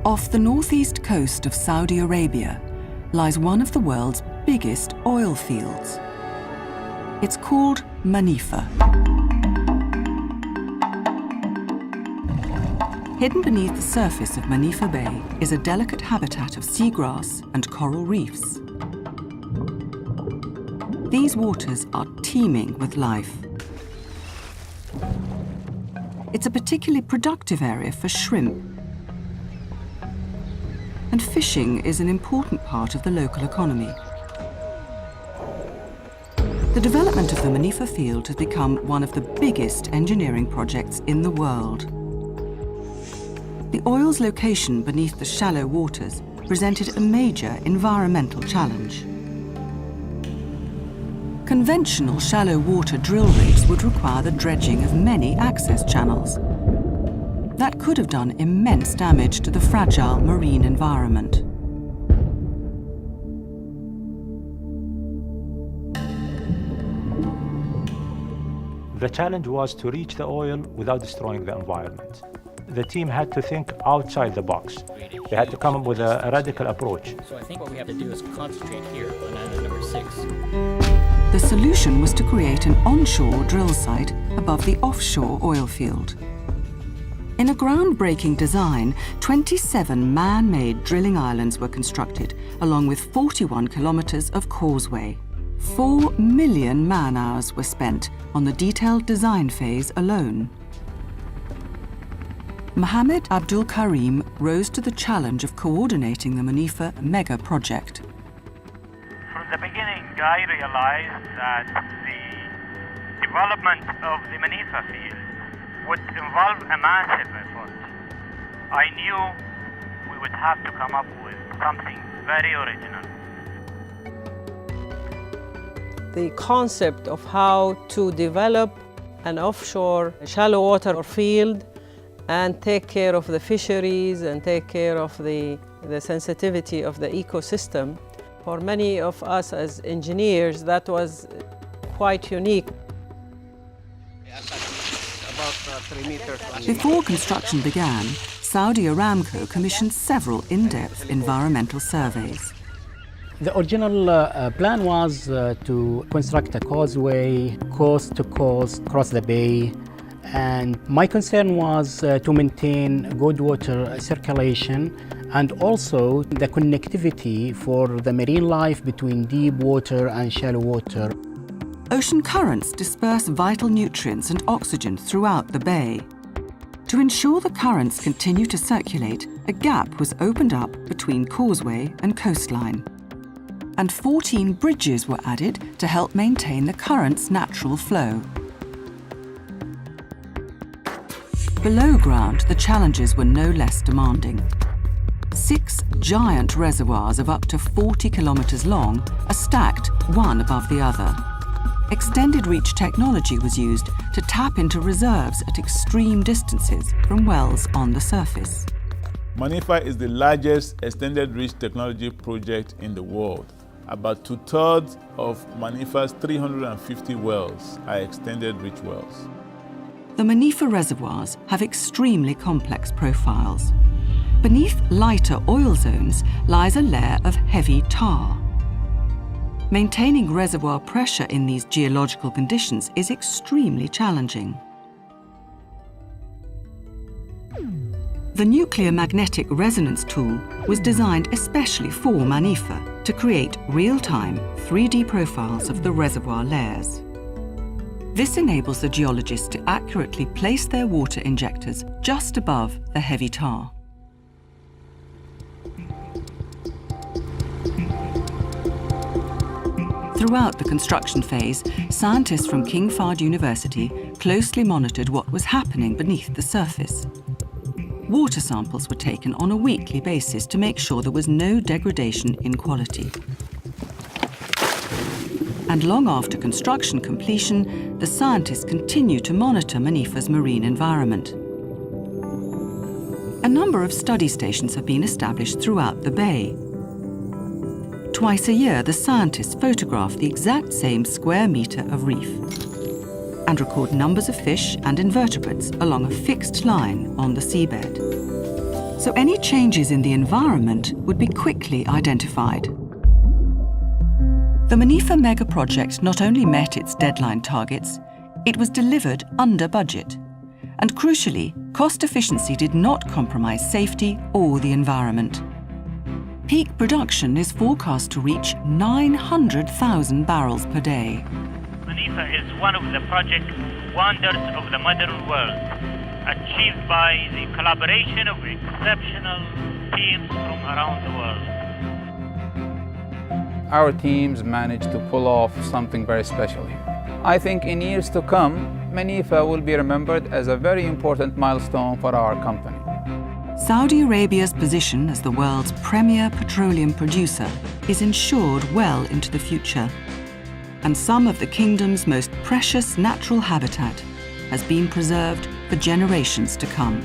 Off the northeast coast of Saudi Arabia lies one of the world's biggest oil fields. It's called Manifa. Hidden beneath the surface of Manifa Bay is a delicate habitat of seagrass and coral reefs. These waters are teeming with life. It's a particularly productive area for shrimp, and fishing is an important part of the local economy. The development of the Manifa field has become one of the biggest engineering projects in the world. The oil's location beneath the shallow waters presented a major environmental challenge. Conventional shallow water drill rigs would require the dredging of many access channels. That could have done immense damage to the fragile marine environment. The challenge was to reach the oil without destroying the environment. The team had to think outside the box. They had to come up with a radical approach. So I think what we have to do is concentrate here on island number 6. The solution was to create an onshore drill site above the offshore oil field. In a groundbreaking design, 27 man-made drilling islands were constructed, along with 41 kilometers of causeway. 4 million man-hours were spent on the detailed design phase alone. Mohammed Abdul Karim rose to the challenge of coordinating the Manifa mega project. From the beginning, I realized that the development of the Manifa field would involve a massive effort. I knew we would have to come up with something very original. The concept of how to develop an offshore shallow water field and take care of the fisheries and take care of the sensitivity of the ecosystem. For many of us as engineers, that was quite unique. Before construction began, Saudi Aramco commissioned several in-depth environmental surveys. The original plan was to construct a causeway coast to coast across the bay. And my concern was to maintain good water circulation and also the connectivity for the marine life between deep water and shallow water. Ocean currents disperse vital nutrients and oxygen throughout the bay. To ensure the currents continue to circulate, a gap was opened up between causeway and coastline. And 14 bridges were added to help maintain the current's natural flow. Below ground, the challenges were no less demanding. 6 giant reservoirs of up to 40 kilometers long are stacked one above the other. Extended reach technology was used to tap into reserves at extreme distances from wells on the surface. Manifa is the largest extended reach technology project in the world. About 2/3 of Manifa's 350 wells are extended reach wells. The Manifa reservoirs have extremely complex profiles. Beneath lighter oil zones lies a layer of heavy tar. Maintaining reservoir pressure in these geological conditions is extremely challenging. The nuclear magnetic resonance tool was designed especially for Manifa to create real-time 3D profiles of the reservoir layers. This enables the geologists to accurately place their water injectors just above the heavy tar. Throughout the construction phase, scientists from King Fahd University closely monitored what was happening beneath the surface. Water samples were taken on a weekly basis to make sure there was no degradation in quality. And long after construction completion, the scientists continue to monitor Manifa's marine environment. A number of study stations have been established throughout the bay. Twice a year, the scientists photograph the exact same square meter of reef and record numbers of fish and invertebrates along a fixed line on the seabed. so any changes in the environment would be quickly identified. The Manifa mega project not only met its deadline targets, it was delivered under budget. And crucially, cost efficiency did not compromise safety or the environment. Peak production is forecast to reach 900,000 barrels per day. Manifa is one of the project wonders of the modern world, achieved by the collaboration of exceptional teams from around the world. Our teams managed to pull off something very special here. I think in years to come, Manifa will be remembered as a very important milestone for our company. Saudi Arabia's position as the world's premier petroleum producer is ensured well into the future, and some of the kingdom's most precious natural habitat has been preserved for generations to come.